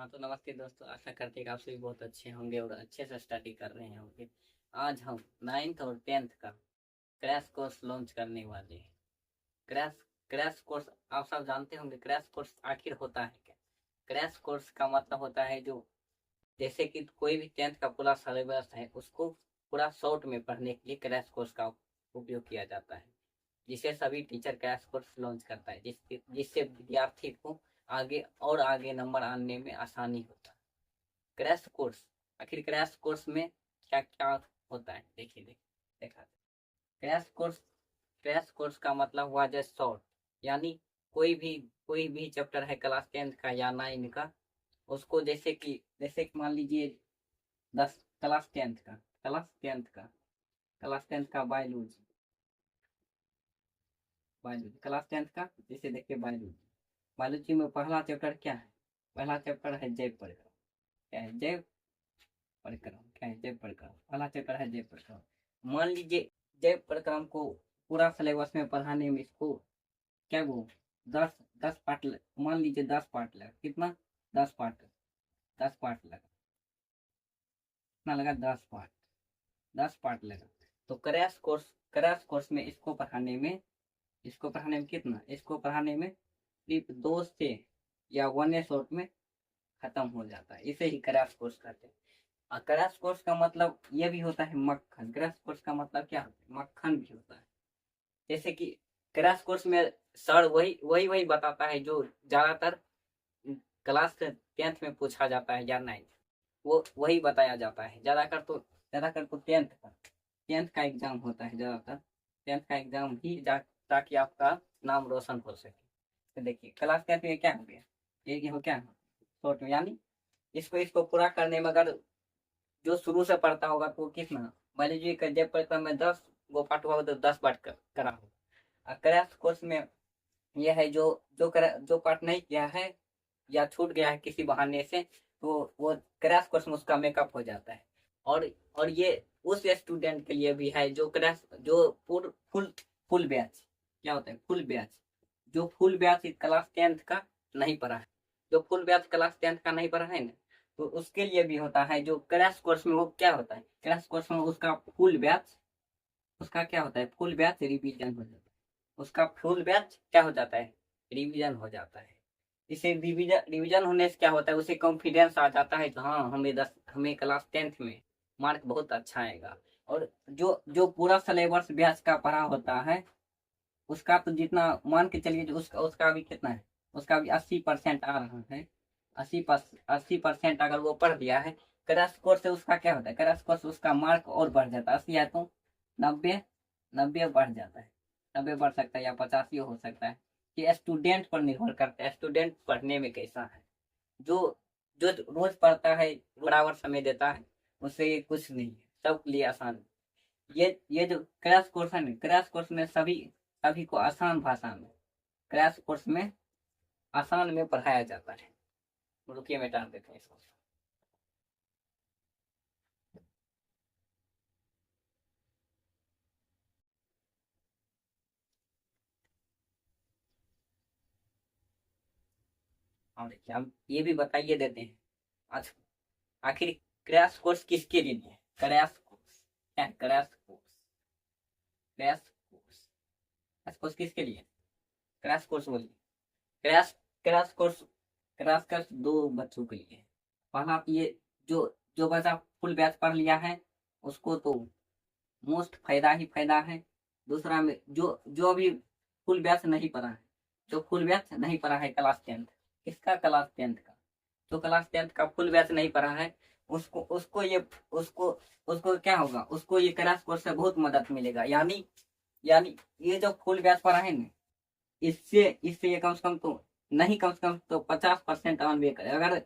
हाँ तो नमस्ते दोस्तों, आशा करते हैं कि आप सभी बहुत अच्छे होंगे और अच्छे से स्टडी कर रहे होंगे। आज हम 9th और 10th का क्रैश कोर्स लॉन्च करने वाले हैं। क्रैश क्रैश कोर्स आप सब जानते होंगे। क्रैश कोर्स आखिर होता है क्या? क्रैश कोर्स का मतलब होता है जो जैसे कि कोई भी 10th का पूरा सिलेबस है उसको पूरा शॉर्ट में पढ़ने के लिए क्रैश कोर्स का उपयोग किया जाता है, जिसे सभी टीचर क्रैश कोर्स लॉन्च करता है, जिससे विद्यार्थी को आगे और आगे नंबर आने में आसानी होता है। क्रैश कोर्स, आखिर क्रैश कोर्स में क्या क्या होता है, देखिए देखा। क्रैश कोर्स का मतलब हुआ जैसे शॉर्ट, यानी कोई भी चैप्टर है क्लास 10th का या 9 का, उसको जैसे कि मान लीजिए 10 क्लास 10th का बायोलॉजी। क्लास 10th का जैसे देखिए बायोलॉजी। बायोलॉजी में पहला चैप्टर क्या है? पहला चैप्टर है जैव परिक्रम। क्या है? जैव परिक्रम। क्या है? जैव परिक्रम। पहला चैप्टर है जैव परिक्रम। मान लीजिए जैव परिक्रम को पूरा सिलेबस में पढ़ाने में इसको क्या वो 10 पार्ट मान लीजिए 10 पार्ट लगा। कितना? 10 पार्ट लगा। कितना लगा? 10 पार्ट लगा। तो क्रैश कोर्स में इसको पढ़ाने में सिर्फ 2 से या 1 शॉट में खत्म हो जाता है। इसे ही क्रैश कोर्स कहते हैं। और क्रैश कोर्स का मतलब ये भी होता है मक्खन। क्रैश कोर्स का मतलब क्या होता है? मक्खन भी होता है। जैसे कि क्रैश कोर्स में सर वही बताता है जो ज्यादातर क्लास 10th में पूछा जाता है या 9th, वो वही बताया जाता है। ज्यादातर तो 10th का एग्जाम होता है। ज्यादातर 10th का एग्जाम ही ताकि आपका नाम रोशन हो सके। तो देखिए क्लास 10th में क्या हो गया, ये हो क्या शॉर्ट में, यानी इसको इसको पूरा करने में अगर जो शुरू से पढ़ता होगा तो कितना, मान लीजिए कि जब परिक्रम में 10 वो पार्ट हुआ तो 10 पार्ट करा होगा। क्रैश कोर्स में यह है जो पार्ट नहीं किया है या छूट गया है किसी बहाने से, तो वो क्रैश कोर्स में उसका मेकअप हो जाता है। और ये उस स्टूडेंट के लिए भी है जो फुल बैच। क्या होता है? Full batch. जो फुल बैच क्लास 10th का नहीं पढ़ा है, जो फुल बैच क्लास 10th का नहीं पढ़ा है ना, तो उसके लिए भी होता है जो क्रैश कोर्स में। वो क्या होता है? क्रैश कोर्स में उसका फुल बैच, उसका क्या होता है? फुल बैच रिवीजन हो जाता है। उसका फुल बैच क्या हो जाता है? रिवीजन हो जाता है। इसे रिवीजन होने से क्या होता है? उसे कॉन्फिडेंस आ जाता है कि हाँ हमें क्लास 10th में मार्क बहुत अच्छा आएगा। और जो जो पूरा सिलेबस बैच का पढ़ा होता है उसका तो जितना मान के चलिए जो उसका भी कितना है, उसका भी 80% आ रहा है। 80% अगर वो पढ़ लिया है, क्रैश कोर्स से उसका क्या होता है? क्रैश कोर्स उसका मार्क और बढ़ जाता है। 80 है तो 90, 90 बढ़ जाता है। 90 बढ़ सकता है या 85 हो सकता है। ये स्टूडेंट पर निर्भर करता है, स्टूडेंट पढ़ने में कैसा है। जो जो रोज पढ़ता है, बराबर समय देता है, उससे ये कुछ नहीं है, सबके लिए आसान है। ये जो क्रैश कोर्स है ना, क्रैश कोर्स में सभी सभी को आसान भाषा में, क्रैश कोर्स में आसान में पढ़ाया जाता है। रुकिए मैं डाल देता हूँ इसको। और देखिए हम ये भी बताइए देते हैं आज आखिर क्रैश कोर्स किसके लिए है? क्रैश कोर्स क्या है? क्रैश कोर्स क्रैश कोर्स किसके लिए? क्रैश कोर्स बोलिए। Crash crash course crash course 2 बच्चों के लिए है। पहला तो ये जो जो बच्चा फुल बैच पढ़ लिया है उसको तो मोस्ट फायदा ही फायदा है। दूसरा में जो अभी फुल बैच नहीं पढ़ा है, जो फुल बैच नहीं पढ़ा है क्लास 10th, किसका? क्लास 10th का। जो क्लास 10th का फुल बैच नहीं पढ़ा है उसको उसको ये उसको उसको क्या होगा? उसको ये क्रैश कोर्स से बहुत मदद मिलेगा। यानी ये जो फुल बैच पढ़ा है ना, इससे ये कम से कम तो नहीं, कम से कम तो 50% ऑन वे करे। अगर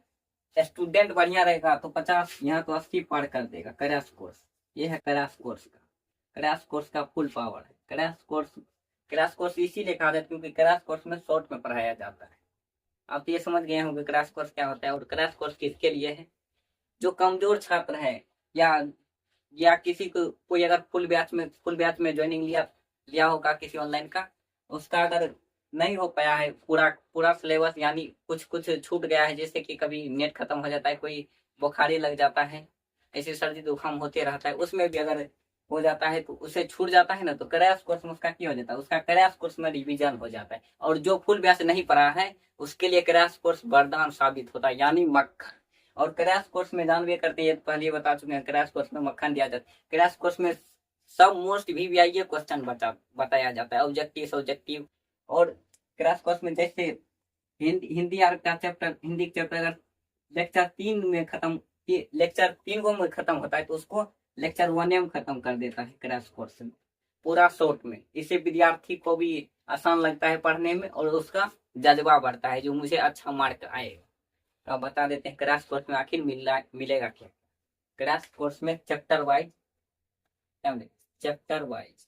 स्टूडेंट बढ़िया रहेगा तो 50 यहाँ तो 80 पार कर देगा क्रैश कोर्स। ये है क्रैश कोर्स का फुल पावर है। क्रैश कोर्स इसीलिए कहा जाता है क्योंकि क्रैश कोर्स में शॉर्ट में पढ़ाया जाता है। आप तो ये समझ गए होंगे क्रैश कोर्स क्या होता है। और क्रैश कोर्स किसके लिए है? जो कमजोर छात्र है या किसी को कोई अगर फुल बैच में ज्वाइनिंग लिया लिया होगा किसी ऑनलाइन का, उसका अगर नहीं हो पाया है पूरा पूरा सिलेबस, यानी कुछ कुछ छूट गया है, जैसे कि कभी नेट खत्म हो जाता है, कोई बुखारी लग जाता है, ऐसे सर्दी जुकाम होते रहता है, उसमें भी अगर हो जाता है तो उसे छूट जाता है ना, तो क्रैश कोर्स में उसका क्या हो जाता है, उसका क्रैश कोर्स में रिवीजन हो जाता है। और जो फुल बैच नहीं पढ़ा है उसके लिए क्रैश कोर्स वरदान साबित होता है, यानी मक्खन। और क्रैश कोर्स में जानवे करते हैं, पहले बता चुके हैं, क्रैश कोर्स में मक्खन दिया जाता है। क्रैश कोर्स में सब मोस्ट VVIP क्वेश्चन बताया जाता है, ऑब्जेक्टिव सब्जेक्टिव। और क्रैश कोर्स में जैसे हिंदी आर का चैप्टर, हिंदी चैप्टर अगर लेक्चर 3 गो में खत्म होता है तो उसको लेक्चर 1 में खत्म कर देता है क्रैश कोर्स में, पूरा शॉर्ट में। इससे विद्यार्थी को भी आसान लगता है पढ़ने में और उसका जज्बा बढ़ता है, जो मुझे अच्छा मार्क आएगा। तो अब बता देते हैं क्रैश कोर्स में आखिर मिलेगा क्या। क्रैश कोर्स में chapter wise chapter wise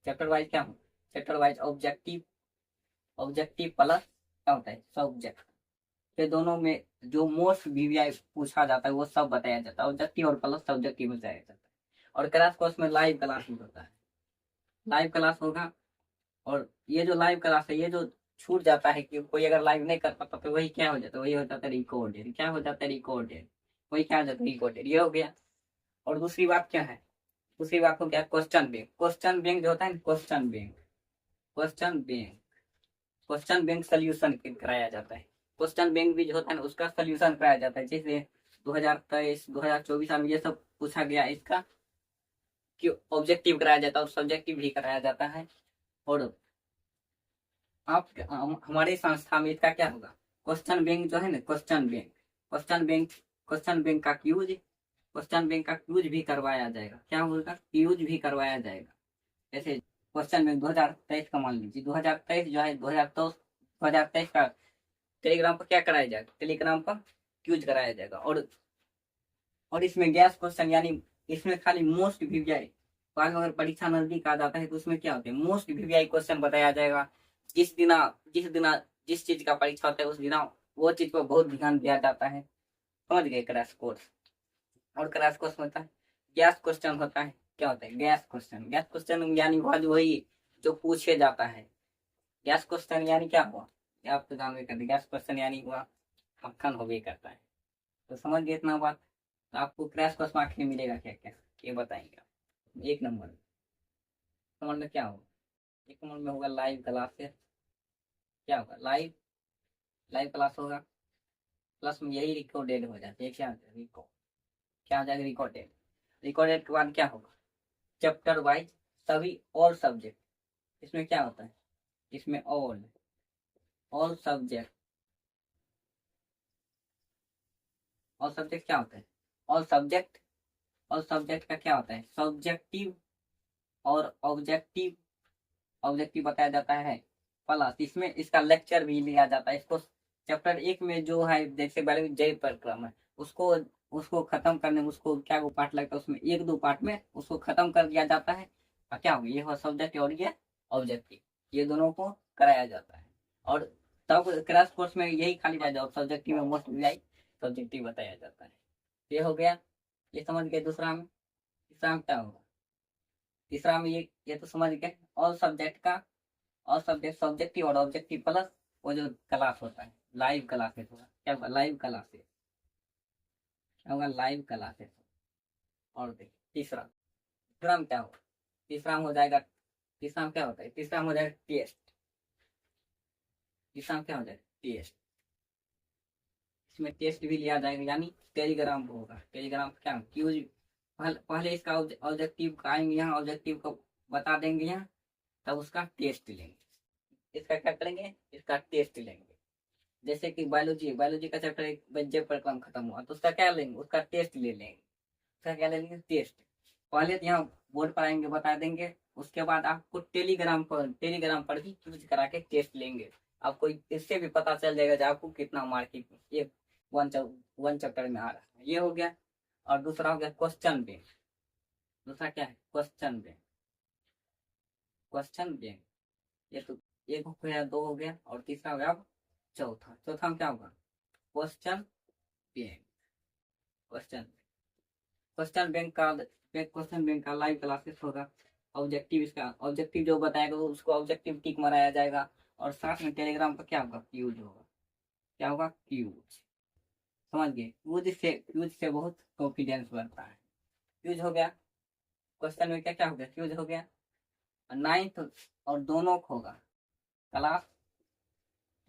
chapter wise क्या हो, chapter wise objective, objective plus क्या होता है सब्जेक्ट, ये दोनों में जो मोस्ट VVI पूछा जाता है वो सब बताया जाता है, ऑब्जेक्टिव और प्लस सब्जेक्टिव बताया जाता है। और क्रैश कोर्स में लाइव क्लास भी होता है, लाइव क्लास होगा। और ये जो लाइव क्लास है, ये जो छूट जाता है कि कोई अगर लाइव नहीं कर पाता तो वही क्या हो जाता है, वही हो जाता है रिकॉर्डेड। क्या हो जाता है रिकॉर्डेड, वही क्या हो जाता है रिकॉर्डेड, ये हो गया। और दूसरी बात क्या है, दूसरी बात हो गया क्वेश्चन बैंक। क्वेश्चन बैंक जो होता है, question bank, question bank, question bank solution कराया जाता है। क्वेश्चन बैंक भी जो होता है ना उसका सोल्यूशन कराया जाता है। जैसे 2023 2024 में ये सब पूछा गया, इसका कि ऑब्जेक्टिव कराया जाता है और सब्जेक्टिव भी कराया जाता है। और आप हमारे संस्था में इसका क्या होगा, क्वेश्चन बैंक जो है ना, question bank, question bank, question bank का यूज, क्वेश्चन बैंक का यूज भी करवाया जाएगा। क्या होगा, यूज भी करवाया जाएगा। जैसे क्वेश्चन बैंक 2023 का मान लीजिए, 2023 जो है 2023 का टेलीग्राम पर क्या कराया जाएगा, टेलीग्राम पर यूज कराया जाएगा। और इसमें गैस क्वेश्चन, यानी इसमें खाली मोस्ट VVI, बाद में अगर परीक्षा नजदीक आ जाता है तो उसमें क्या होता है मोस्ट VVI क्वेश्चन बताया जाएगा। जिस दिन जिस चीज का परीक्षा होता है उस दिन वो चीज पर बहुत ध्यान दिया जाता है। समझ गए क्रैश कोर्स। और क्रैश कोर्स में होता है गैस क्वेश्चन होता है। क्या होता है गैस क्वेश्चन, गैस क्वेश्चन यानी वही जो पूछे जाता है। गैस क्वेश्चन यानी क्या हुआ, ये आप तो जानवे करते, गैस क्वेश्चन यानी हुआ मक्खन हो भी करता है। तो समझ गए इतना बात। तो आपको क्रैश कोर्स में आखिर मिलेगा क्या क्या, ये बताएंगे आप। 1 नंबर कमेंट में क्या होगा, 1 नंबर में होगा लाइव क्लासेस। क्या होगा लाइव, लाइव क्लास होगा, प्लस में यही रिकॉर्डेड हो जाता है। क्या हो जाएगा रिकॉर्ड, क्या हो जाएगा रिकॉर्डेड। रिकॉर्डेड के बाद क्या होगा, चैप्टर वाइज सभी ऑल सब्जेक्ट। इसमें क्या होता है, इसमें ऑल सब्जेक्ट, ऑल सब्जेक्ट क्या होता है, ऑल सब्जेक्ट, ऑल सब्जेक्ट का क्या होता है सब्जेक्टिव और ऑब्जेक्टिव, ऑब्जेक्टिव बताया जाता है। प्लस इसमें इसका लेक्चर भी लिया जाता है। इसको चैप्टर 1 में जो है जैसे बायोलॉजी जय परिक्रम है, उसको उसको खत्म करने में उसको क्या वो पार्ट लगता है, उसमें 1-2 पार्ट में उसको खत्म कर दिया जाता है। और क्या हो ये हो सब्जेक्ट और ये ऑब्जेक्टिव, ये दोनों को कराया जाता है। और तब क्रैश कोर्स में यही खाली बताया जाता है, सब्जेक्टिव में मोस्ट सब्जेक्टिव बताया जाता है। ये हो गया, ये समझ गए। दूसरा में, तीसरा में क्या होगा, तीसरा में ये तो समझ गए ऑल सब्जेक्ट का, और सब्जेक्ट सब्जेक्टिव और ऑब्जेक्टिव प्लस वो जो क्लास होता है लाइव क्लासेस होगा। क्या होगा लाइव क्लासेस, क्या होगा लाइव क्लासेस। और देखिए तीसरा, तीसरा में क्या होगा, तीसरा में हो जाएगा, तीसरा में क्या होता है, तीसरा में हो जाएगा टेस्ट, तीसरा में क्या हो जाएगा टेस्ट। इसमें टेस्ट भी लिया जाएगा, यानी टेलीग्राम को होगा। टेलीग्राम क्या यूज, पहले इसका ऑब्जेक्टिव का आएंगे यहाँ, ऑब्जेक्टिव को बता देंगे यहाँ, तब उसका टेस्ट लेंगे। इसका क्या करेंगे, इसका टेस्ट लेंगे। जैसे कि बायोलॉजी, बायोलॉजी का चैप्टर एक बच्चे पर काम खत्म हुआ तो उसका क्या लेंगे, उसका टेस्ट ले लेंगे। उसका क्या ले लेंगे टेस्ट। पहले तो यहाँ बोर्ड पर आएंगे बता देंगे, उसके बाद आपको टेलीग्राम पर भी यूज करा के टेस्ट लेंगे। आपको इससे भी पता चल जाएगा कि आपको कितना मार्किंग ये वन चैप्टर में आ रहा है। ये हो गया। और दूसरा हो गया क्वेश्चन बैंक। दूसरा क्या है क्वेश्चन बैंक, क्वेश्चन बैंक। ये तो एक हो गया, 2 हो गया, और तीसरा हो गया अब चौथा। चौथा में क्या होगा question bank, question, question bank का लाइव क्लासेस होगा। ऑब्जेक्टिव, इसका ऑब्जेक्टिव जो बताएगा वो उसको ऑब्जेक्टिव टिक मराया जाएगा। और साथ में टेलीग्राम का क्या होगा, क्यूज होगा। क्या होगा, क्यूज। समझ गए, क्यूज से बहुत कॉन्फिडेंस बढ़ता है। क्यूज हो गया, क्वेश्चन में क्या क्या हो गया, क्यूज हो गया। नाइन्थ और दोनों का होगा, क्लास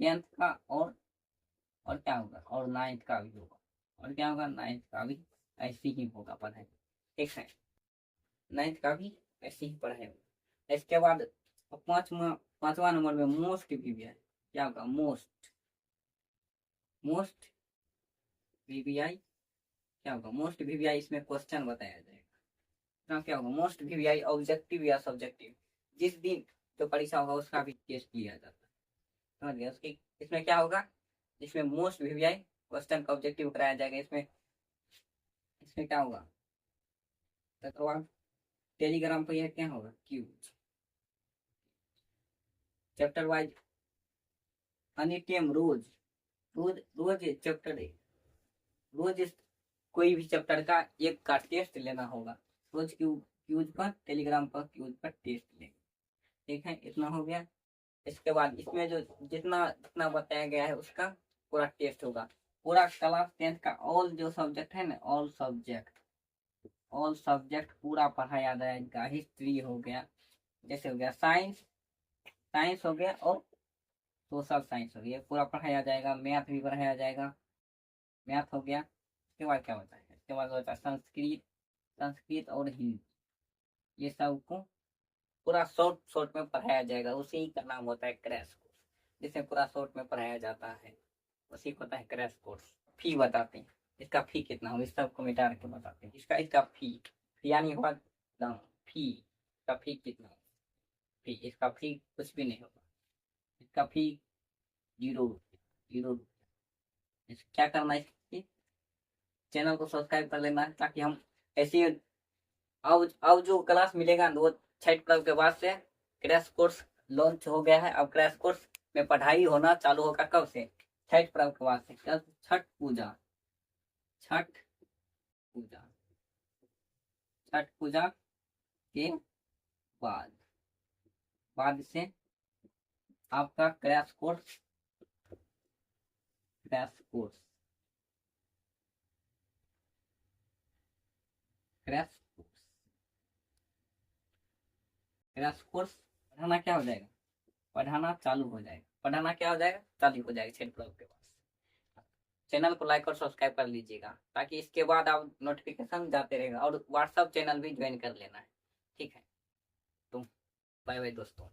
10th का और क्या होगा, और 9th का भी होगा। और क्या होगा, 9th का भी ऐसे ही होगा पढ़ाई। ठीक है, 9th का भी ऐसे ही पढ़ाई होगा। इसके बाद पांचवा नंबर में मोस्ट वीवीआई। क्या होगा, मोस्ट वीवीआई। क्या होगा, मोस्ट वीवीआई, इसमें क्वेश्चन बताया जाएगा। ना क्या होगा, मोस्ट वीवीआई ऑब्जेक्टिव या सब्जेक्टिव, जिस दिन जो परीक्षा होगा उसका भी टेस्ट लिया जाता है। समझ गया, उसकी इसमें क्या होगा, इसमें मोस्ट वीवीआई क्वेश्चन का ऑब्जेक्टिव कराया जाएगा। इसमें इसमें क्या होगा, तकरबाद टेलीग्राम पर यह क्या होगा, क्यूज। चैप्टर वाइज अनिटेम रोज रोज रोज चैप्टर, रोज कोई भी चैप्टर का एक का टेस्ट लेना होगा। रोज क्यूज पर, टेलीग्राम पर क्यूज पर टेस्ट लेंगे। ठीक है, इतना हो गया। इसके बाद इसमें जो जितना जितना बताया गया है उसका पूरा टेस्ट होगा। पूरा क्लास 10th का ऑल जो सब्जेक्ट है ना, ऑल सब्जेक्ट पूरा पढ़ाया जाएगा। हिस्ट्री हो गया, जैसे हो गया साइंस, हो गया, और सोशल साइंस हो गया, पूरा पढ़ाया जाएगा। मैथ भी पढ़ाया जाएगा, मैथ हो गया। इसके बाद क्या होता है, इसके बाद होता है संस्कृत और हिंदी। ये सब को पूरा शॉर्ट में पढ़ाया जाएगा। उसी का नाम होता है क्रैश कोर्स, जिसे पूरा शॉर्ट में पढ़ाया जाता है, उसी को होता है क्रैश कोर्स। फी बताते हैं, इसका फी कितना हो, इस सबको मिटा के बताते हैं। इसका फी यानी हुआ दाम, फी का फी कितना हो, फी, इसका फी कुछ भी नहीं होगा। इसका फी 0 रुपया। क्या करना है, इसके चैनल को सब्सक्राइब कर लेना, ताकि हम ऐसी अब जो क्लास मिलेगा वो 6th क्लास के बाद से क्रैश कोर्स लॉन्च हो गया है। अब क्रैश कोर्स में पढ़ाई होना चालू होगा कब से, 6th क्लास के बाद से। छठ पूजा, छठ पूजा, छठ पूजा के बाद से आपका crash course, crash course, crash crash course पढ़ाना क्या हो जाएगा, पढ़ाना चालू हो जाएगा। पढ़ाना क्या हो जाएगा, चालू हो जाएगा 6th क्लास के बाद। चैनल को लाइक और सब्सक्राइब कर लीजिएगा, ताकि इसके बाद आप नोटिफिकेशन जाते रहेगा। और व्हाट्सएप चैनल भी ज्वाइन कर लेना है। ठीक है, तो बाय बाय दोस्तों।